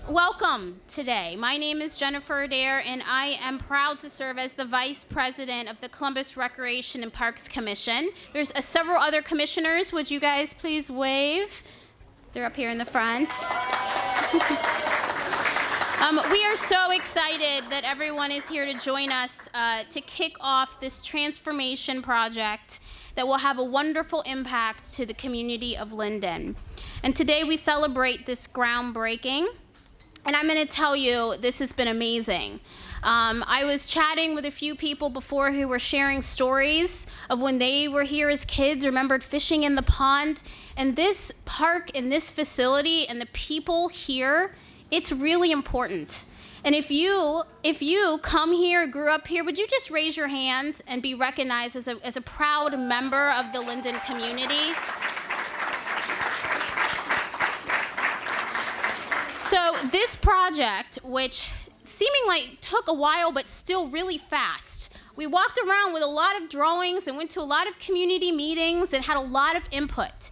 Welcome today. My name is Jennifer Adair, and I am proud to serve as the Vice President of the Columbus Recreation and Parks Commission. There's several other commissioners. Would you guys please wave? They're up here in the front. We are so excited that everyone is here to join us to kick off this transformation project that will have a wonderful impact to the community of Linden. And today we celebrate this groundbreaking. And I'm going to tell you, this has been amazing. I was chatting with a few people before who were sharing stories of when they were here as kids, remembered fishing in the pond. And this park and this facility and the people here, it's really important. And if you come here, grew up here, would you just raise your hand and be recognized as a proud member of the Linden community? So this project, which seeming like took a while but still really fast, we walked around with a lot of drawings and went to a lot of community meetings and had a lot of input.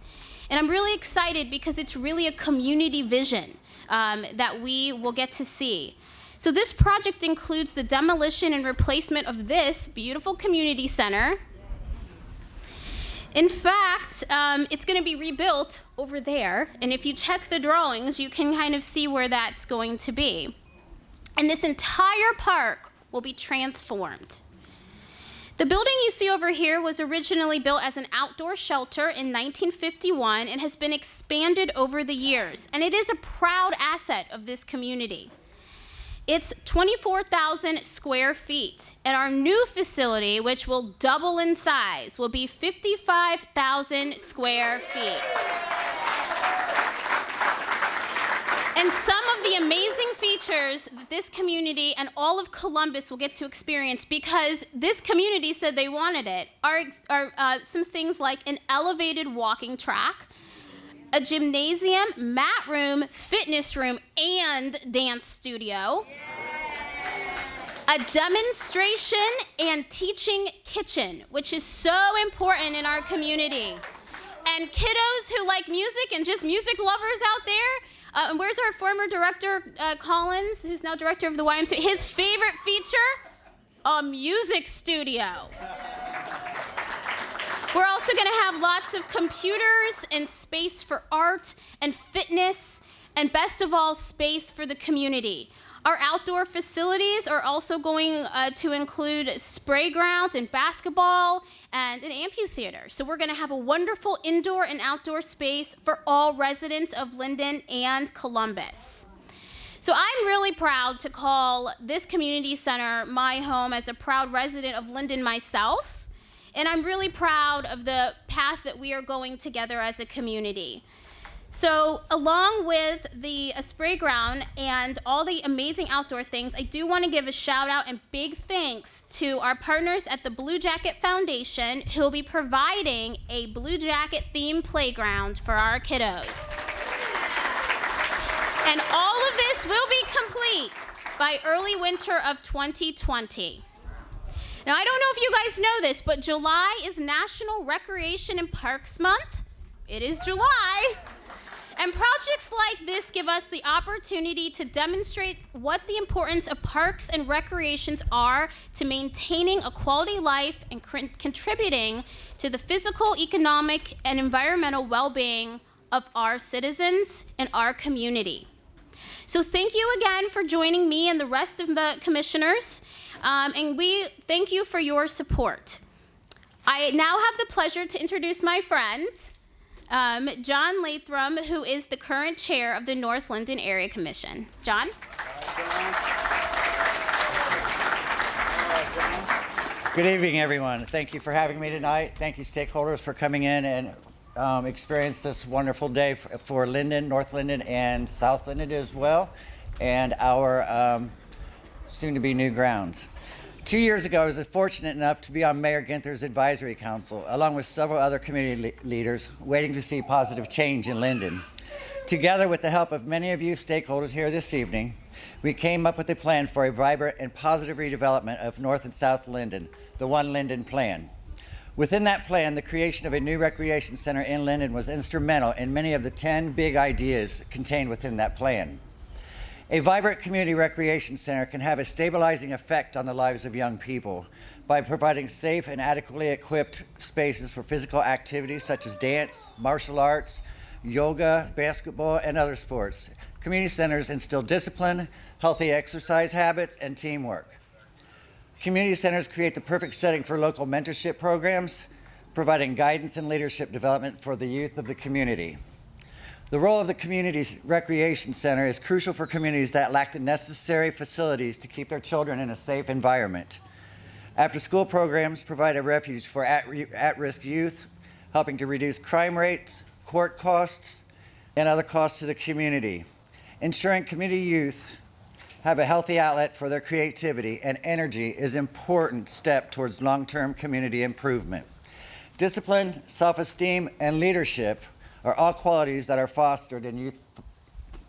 And I'm really excited because it's really a community vision that we will get to see. So this project includes the demolition and replacement of this beautiful community center. In fact, it's going to be rebuilt over there, and if you check the drawings, you can kind of see where that's going to be. And this entire park will be transformed. The building you see over here was originally built as an outdoor shelter in 1951 and has been expanded over the years, and it is a proud asset of this community. It's 24,000 square feet, and our new facility, which will double in size, will be 55,000 square feet. And some of the amazing features that this community and all of Columbus will get to experience, because this community said they wanted it, are some things like an elevated walking track, a gymnasium, mat room, fitness room, and dance studio, a demonstration and teaching kitchen, which is so important in our community. And kiddos who like music and just music lovers out there, and where's our former director, Collins, who's now director of the YMCA? His favorite feature, a music studio. We're also going to have lots of computers and space for art and fitness, and best of all, space for the community. Our outdoor facilities are also going to include spray grounds and basketball and an amphitheater. So we're going to have a wonderful indoor and outdoor space for all residents of Linden and Columbus. So I'm really proud to call this community center my home as a proud resident of Linden myself. And I'm really proud of the path that we are going together as a community. So along with the spray ground and all the amazing outdoor things, I do want to give a shout out and big thanks to our partners at the Blue Jacket Foundation, who will be providing a Blue Jacket themed playground for our kiddos. And all of this will be complete by early winter of 2020. Now, I don't know if you guys know this, but July is National Recreation and Parks Month. It is July. And projects like this give us the opportunity to demonstrate what the importance of parks and recreations are to maintaining a quality life and contributing to the physical, economic, and environmental well-being of our citizens and our community. So thank you again for joining me and the rest of the commissioners. And we thank you for your support. I now have the pleasure to introduce my friend, John Labrum, who is the current chair of the North Linden Area Commission. John? Good evening, everyone. Thank you for having me tonight. Thank you, stakeholders, for coming in and experience this wonderful day for Linden, North Linden, and South Linden as well, and our soon-to-be new grounds. 2 years ago, I was fortunate enough to be on Mayor Ginther's advisory council, along with several other community leaders, waiting to see positive change in Linden. Together with the help of many of you stakeholders here this evening, we came up with a plan for a vibrant and positive redevelopment of North and South Linden, the One Linden Plan. Within that plan, the creation of a new recreation center in Linden was instrumental in many of the 10 big ideas contained within that plan. A vibrant community recreation center can have a stabilizing effect on the lives of young people by providing safe and adequately equipped spaces for physical activities such as dance, martial arts, yoga, basketball, and other sports. Community centers instill discipline, healthy exercise habits, and teamwork. Community centers create the perfect setting for local mentorship programs, providing guidance and leadership development for the youth of the community. The role of the community recreation center is crucial for communities that lack the necessary facilities to keep their children in a safe environment. After-school programs provide a refuge for at-risk youth, helping to reduce crime rates, court costs, and other costs to the community. Ensuring community youth have a healthy outlet for their creativity and energy is an important step towards long-term community improvement. Discipline, self-esteem, and leadership are all qualities that are fostered in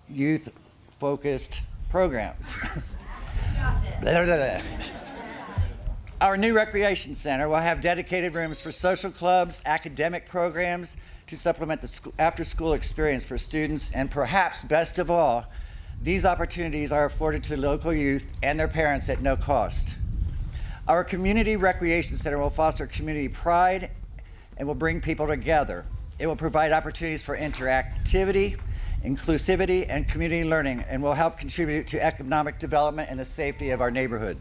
youth-focused programs. Our new recreation center will have dedicated rooms for social clubs, academic programs to supplement the after-school experience for students, and perhaps best of all, these opportunities are afforded to local youth and their parents at no cost. Our community recreation center will foster community pride and will bring people together. It will provide opportunities for interactivity, inclusivity, and community learning, and will help contribute to economic development and the safety of our neighborhood.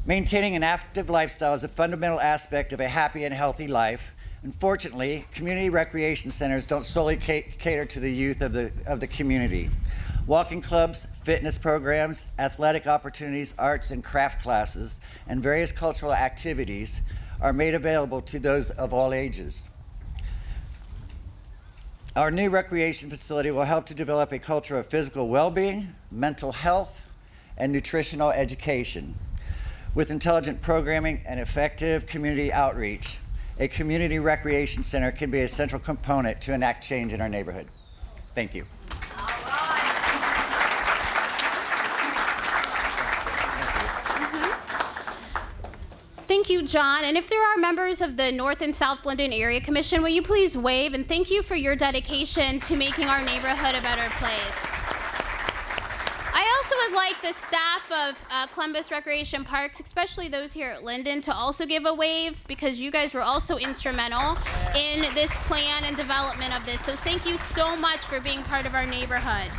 Maintaining an active lifestyle is a fundamental aspect of a happy and healthy life. Unfortunately, community recreation centers don't solely cater to the youth of the community. Walking clubs, fitness programs, athletic opportunities, arts and craft classes, and various cultural activities are made available to those of all ages. Our new recreation facility will help to develop a culture of physical well-being, mental health, and nutritional education. With intelligent programming and effective community outreach, a community recreation center can be a central component to enact change in our neighborhood. Thank you. Thank you, John. And if there are members of the North and South Linden Area Commission, will you please wave? And thank you for your dedication to making our neighborhood a better place. I also would like the staff of Columbus Recreation Parks, especially those here at Linden, to also give a wave, because you guys were also instrumental in this plan and development of this. So thank you so much for being part of our neighborhood.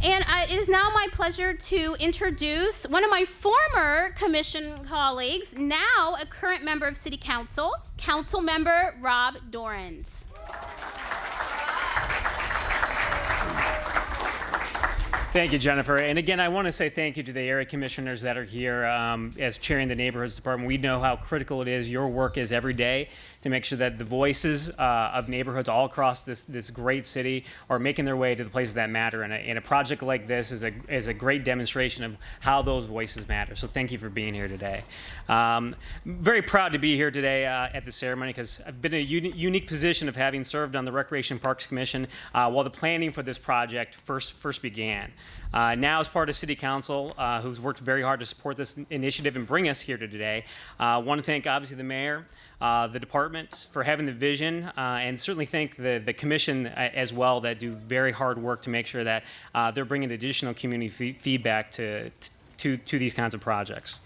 And it is now my pleasure to introduce one of my former commission colleagues, now a current member of City Council, Council Member Rob Dorans. Thank you, Jennifer. And again, I want to say thank you to the area commissioners that are here as chairing the Neighborhoods Department. We know how critical it is, your work is every day, to make sure that the voices of neighborhoods all across this great city are making their way to the places that matter. And a project like this is a great demonstration of how those voices matter. So thank you for being here today. Very proud to be here today at the ceremony, because I've been in a unique position of having served on the Recreation Parks Commission while the planning for this project first began. Now, as part of City Council, who's worked very hard to support this initiative and bring us here to today, I want to thank, obviously, the mayor, the department for having the vision, and certainly thank the commission as well, that do very hard work to make sure that they're bringing additional community feedback to these kinds of projects.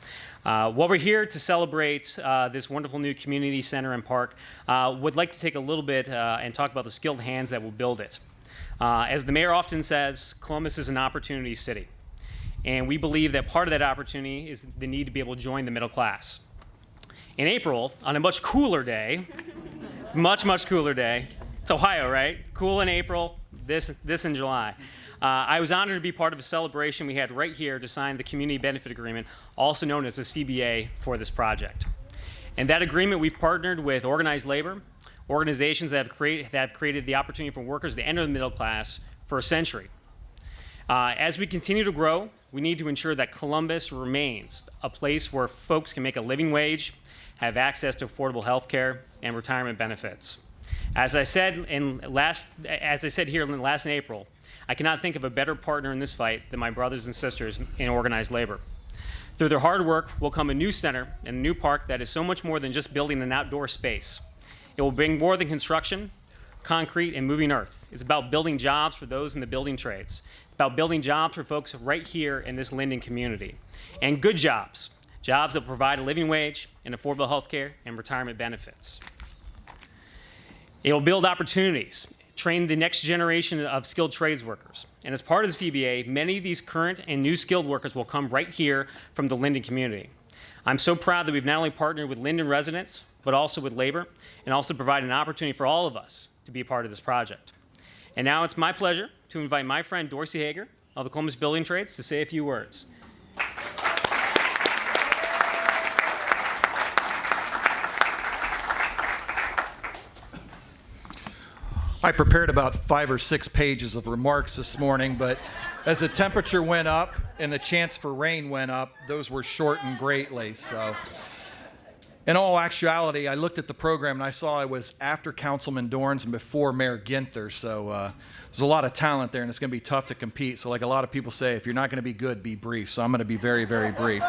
While we're here to celebrate this wonderful new community center and park, would like to take a little bit and talk about the skilled hands that will build it. As the mayor often says, Columbus is an opportunity city. And we believe that part of that opportunity is the need to be able to join the middle class. In April, on a much cooler day, much cooler day, it's Ohio, right? Cool in April, this in July. I was honored to be part of a celebration we had right here to sign the Community Benefit Agreement, also known as a CBA, for this project. In that agreement, we've partnered with organized labor, organizations that have created the opportunity for workers to enter the middle class for a century. As we continue to grow, we need to ensure that Columbus remains a place where folks can make a living wage, have access to affordable health care and retirement benefits. As I said here last in April, I cannot think of a better partner in this fight than my brothers and sisters in organized labor. Through their hard work will come a new center and a new park that is so much more than just building an outdoor space. It will bring more than construction, concrete, and moving earth. It's about building jobs for those in the building trades, about building jobs for folks right here in this Linden community. And good jobs, jobs that provide a living wage and affordable health care and retirement benefits. It will build opportunities, train the next generation of skilled trades workers. And as part of the CBA, many of these current and new skilled workers will come right here from the Linden community. I'm so proud that we've not only partnered with Linden residents, but also with labor, and also provide an opportunity for all of us to be a part of this project. And now it's my pleasure to invite my friend Dorsey Hager of the Columbus Building Trades to say a few words. I prepared about 5 or 6 pages of remarks this morning, but as the temperature went up and the chance for rain went up, those were shortened greatly. So, in all actuality, I looked at the program and I saw it was after Councilman Dorns and before Mayor Ginther. So there's a lot of talent there, and it's going to be tough to compete. So, like a lot of people say, if you're not going to be good, be brief. So I'm going to be very, very brief.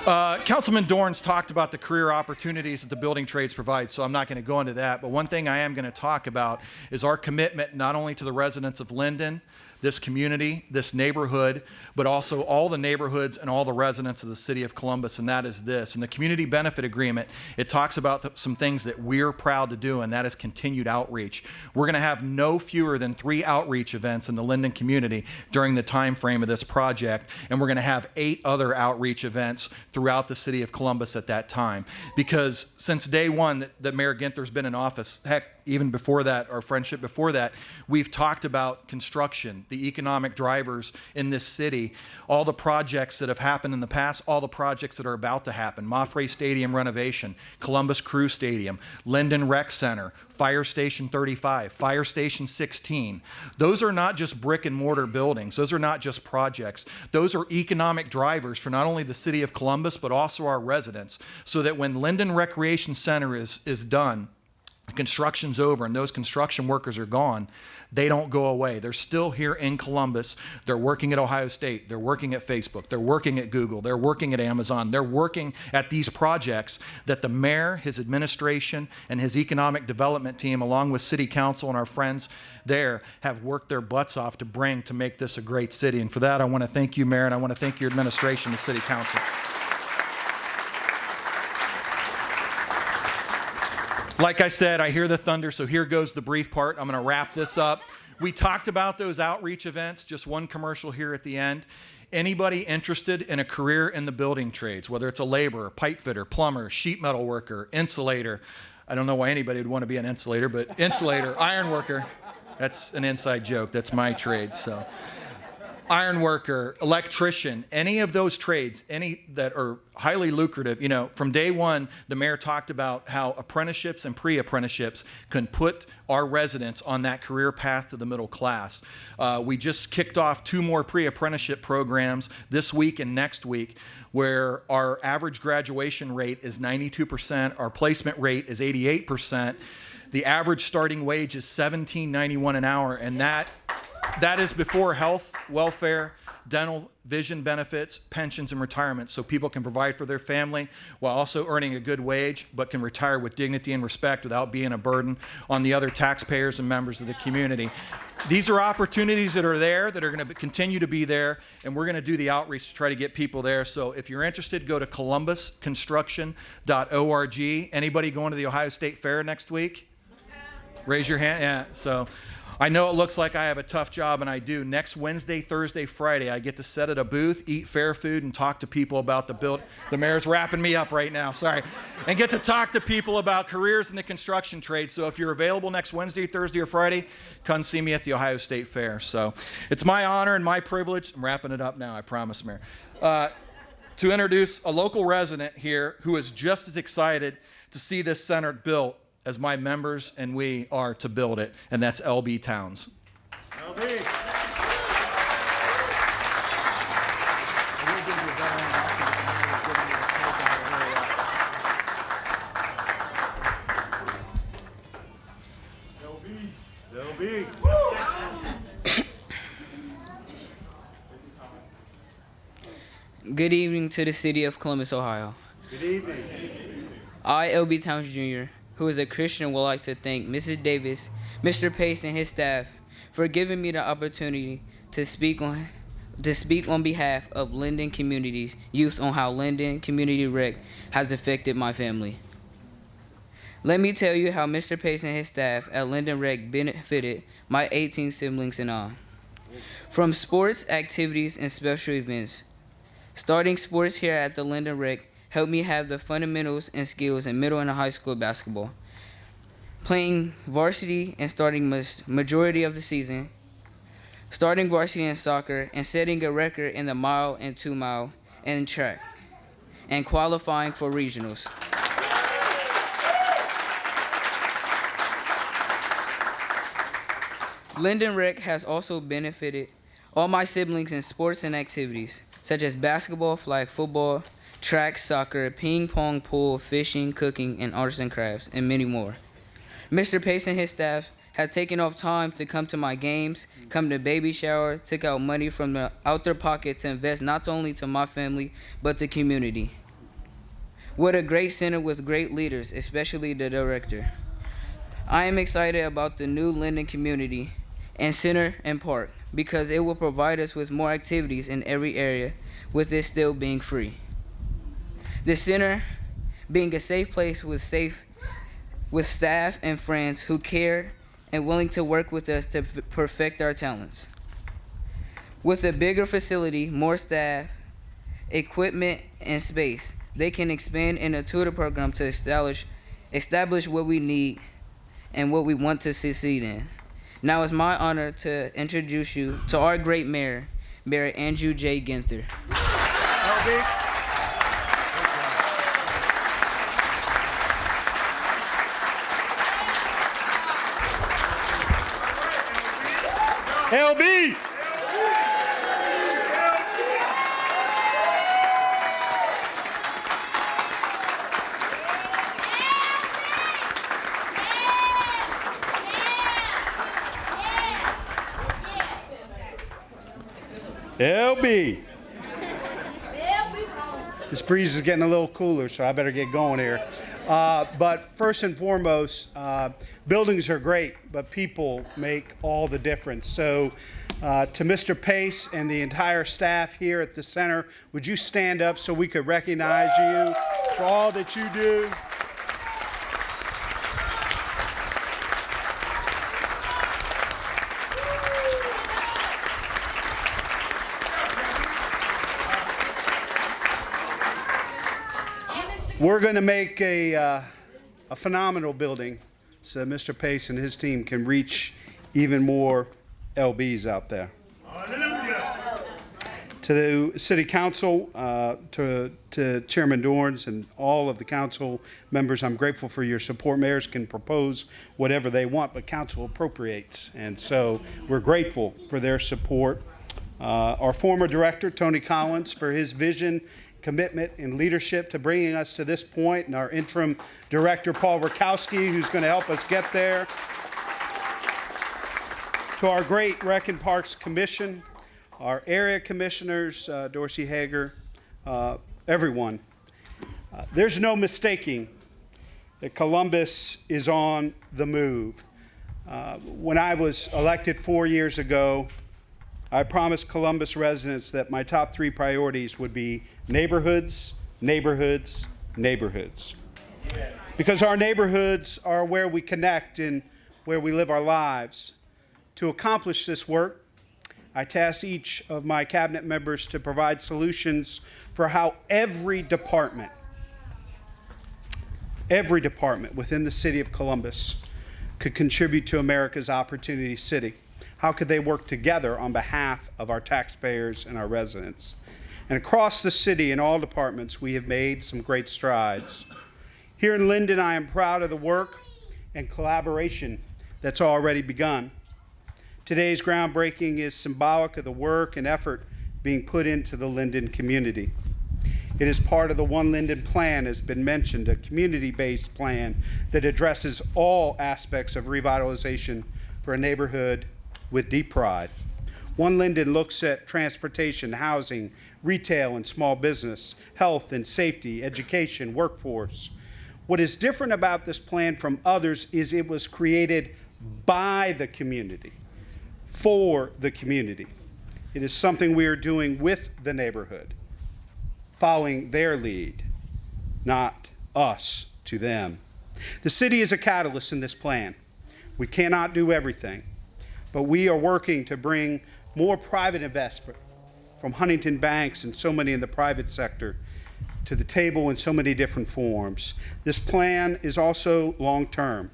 Councilman Dorns talked about the career opportunities that the building trades provide, so I'm not going to go into that. But one thing I am going to talk about is our commitment not only to the residents of Linden, this community, this neighborhood, but also all the neighborhoods and all the residents of the city of Columbus, and that is this. In the community benefit agreement, it talks about some things that we're proud to do, and that is continued outreach. We're going to have no fewer than 3 outreach events in the Linden community during the time frame of this project, and we're going to have 8 other outreach events throughout the city of Columbus at that time. Because since day one that Mayor Ginther's been in office, heck, even before that, our friendship before that, we've talked about construction, the economic drivers in this city, all the projects that have happened in the past, all the projects that are about to happen. Moffrey Stadium renovation, Columbus Crew Stadium, Linden Rec Center, Fire Station 35, Fire Station 16. Those are not just brick and mortar buildings. Those are not just projects. Those are economic drivers for not only the city of Columbus, but also our residents, so that when Linden Recreation Center is done, construction's over and those construction workers are gone, they don't go away. They're still here in Columbus. They're working at Ohio State. They're working at Facebook. They're working at Google. They're working at Amazon. They're working at these projects that the mayor, his administration, and his economic development team, along with city council and our friends there, have worked their butts off to make this a great city. And for that, I want to thank you, Mayor, and I want to thank your administration and city council. Like I said, I hear the thunder, so here goes the brief part. I'm going to wrap this up. We talked about those outreach events, just one commercial here at the end. Anybody interested in a career in the building trades, whether it's a laborer, pipe fitter, plumber, sheet metal worker, insulator. I don't know why anybody would want to be an insulator, but insulator, iron worker. That's an inside joke. That's my trade. So, iron worker, electrician, any of those trades, any that are highly lucrative. You know, from day one, the mayor talked about how apprenticeships and pre-apprenticeships can put our residents on that career path to the middle class. We just kicked off 2 more pre-apprenticeship programs this week and next week, where our average graduation rate is 92%, our placement rate is 88%. The average starting wage is $17.91 an hour, and that is before health, welfare, dental, vision benefits, pensions, and retirement, so people can provide for their family while also earning a good wage, but can retire with dignity and respect without being a burden on the other taxpayers and members of the community. These are opportunities that are there, that are going to continue to be there, and we're going to do the outreach to try to get people there. So if you're interested, go to columbusconstruction.org. Anybody going to the Ohio State Fair next week? Raise your hand. Yeah, so I know it looks like I have a tough job, and I do. Next Wednesday, Thursday, Friday, I get to sit at a booth, eat fair food, and talk to people about the build. The mayor's wrapping me up right now, sorry. And get to talk to people about careers in the construction trade. So if you're available next Wednesday, Thursday, or Friday, come see me at the Ohio State Fair. So it's my honor and my privilege. I'm wrapping it up now, I promise, Mayor. To introduce a local resident here who is just as excited to see this center built as my members and we are to build it, and that's LB Towns. LB. Good evening to the city of Columbus, Ohio. Good evening. I, LB Towns Jr., who is a Christian, would like to thank Mrs. Davis, Mr. Pace, and his staff for giving me the opportunity to speak on behalf of Linden Community's youth on how Linden Community Rec has affected my family. Let me tell you how Mr. Pace and his staff at Linden Rec benefited my 18 siblings and I. From sports, activities, and special events. Starting sports here at the Linden Rec helped me have the fundamentals and skills in middle and high school basketball. Playing varsity and starting majority of the season, starting varsity in soccer and setting a record in the mile and 2 mile and track, and qualifying for regionals. Linden Rec has also benefited all my siblings in sports and activities, such as basketball, flag football, track, soccer, ping pong, pool, fishing, cooking, and arts and crafts, and many more. Mr. Pace and his staff have taken off time to come to my games, come to baby showers, took out money from out their pocket to invest not only to my family, but the community. What a great center with great leaders, especially the director. I am excited about the new Linden community and center and park because it will provide us with more activities in every area with it still being free. The center being a safe place with staff and friends who care and willing to work with us to perfect our talents. With a bigger facility, more staff, equipment, and space, they can expand in a tutor program to establish what we need and what we want to succeed in. Now it's my honor to introduce you to our great mayor, Mayor Andrew J. Ginther. LB! LB! This breeze is getting a little cooler, so I better get going here. But first and foremost, buildings are great, but people make all the difference. So to Mr. Pace and the entire staff here at the center, would you stand up so we could recognize you for all that you do? We're going to make a phenomenal building so that Mr. Pace and his team can reach even more LBs out there. To the City Council, to Chairman Dorns and all of the council members, I'm grateful for your support. Mayors can propose whatever they want, but council appropriates. And so we're grateful for their support. Our former director, Tony Collins, for his vision, commitment, and leadership to bringing us to this point, and our interim director, Paul Rakowski, who's going to help us get there. To our great Rec and Parks Commission, our area commissioners, Dorsey, Hager, everyone. There's no mistaking that Columbus is on the move. When I was elected 4 years ago, I promised Columbus residents that my top 3 priorities would be neighborhoods, neighborhoods, neighborhoods. Because our neighborhoods are where we connect and where we live our lives. To accomplish this work, I tasked each of my cabinet members to provide solutions for how every department within the city of Columbus could contribute to America's Opportunity City. How could they work together on behalf of our taxpayers and our residents? And across the city in all departments, we have made some great strides. Here in Linden, I am proud of the work and collaboration that's already begun. Today's groundbreaking is symbolic of the work and effort being put into the Linden community. It is part of the One Linden Plan, as has been mentioned, a community-based plan that addresses all aspects of revitalization for a neighborhood with deep pride. One Linden looks at transportation, housing, retail and small business, health and safety, education, workforce. What is different about this plan from others is it was created by the community, for the community. It is something we are doing with the neighborhood, following their lead, not us to them. The city is a catalyst in this plan. We cannot do everything, but we are working to bring more private investment from Huntington banks and so many in the private sector to the table in so many different forms. This plan is also long-term.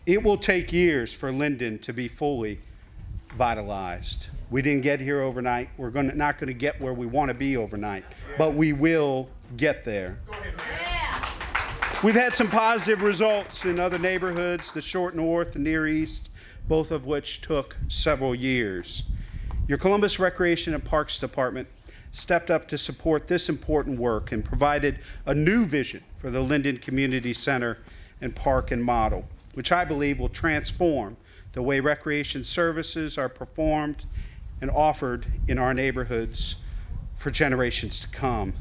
It will take years for Linden to be fully vitalized. We didn't get here overnight. We're not going to get where we want to be overnight, but we will get there. We've had some positive results in other neighborhoods, the Short North and Near East, both of which took several years. Your Columbus Recreation and Parks Department stepped up to support this important work and provided a new vision for the Linden Community Center and Park and model, which I believe will transform the way recreation services are performed and offered in our neighborhoods for generations to come.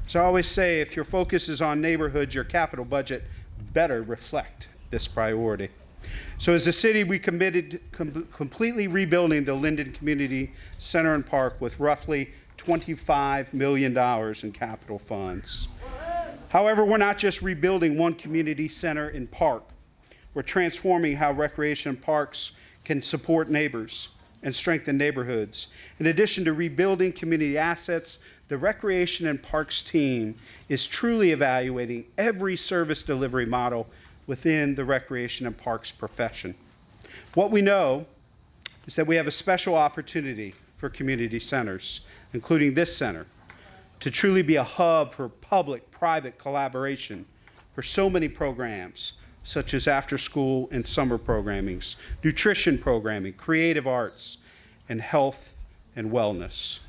As I always say, if your focus is on neighborhoods, your capital budget better reflect this priority. So as a city, we committed completely rebuilding the Linden Community Center and Park with roughly $25 million in capital funds. However, we're not just rebuilding one community center and park. We're transforming how recreation parks can support neighbors and strengthen neighborhoods. In addition to rebuilding community assets, the Recreation and Parks team is truly evaluating every service delivery model within the Recreation and Parks profession. What we know is that we have a special opportunity for community centers, including this center, to truly be a hub for public-private collaboration for so many programs, such as after-school and summer programmings, nutrition programming, creative arts, and health and wellness.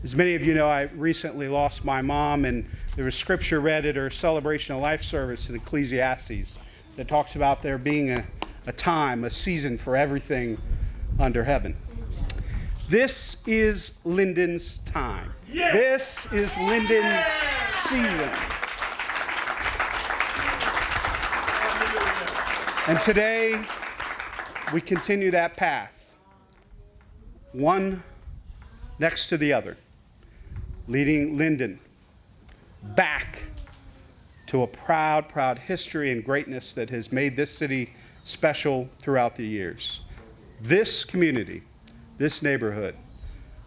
As many of you know, I recently lost my mom, and there was scripture read at her celebration of life service in Ecclesiastes that talks about there being a time, a season for everything under heaven. This is Linden's time. Yeah. This is Linden's season. And today, we continue that path, one next to the other, leading Linden back to a proud, proud history and greatness that has made this city special throughout the years. This community, this neighborhood,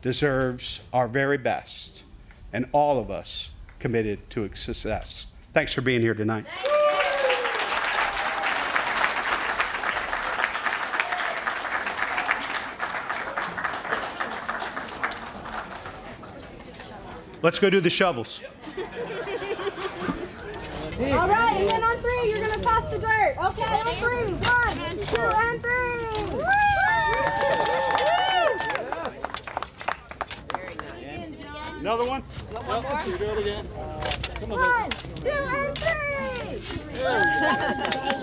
deserves our very best, and all of us committed to its success. Thanks for being here tonight. Let's go do the shovels. All right, and then on three, you're going to toss the dirt. Okay, on three. 1, 2, and 3. Woo! Another one? One more? Do it again. 1, 2, and 3.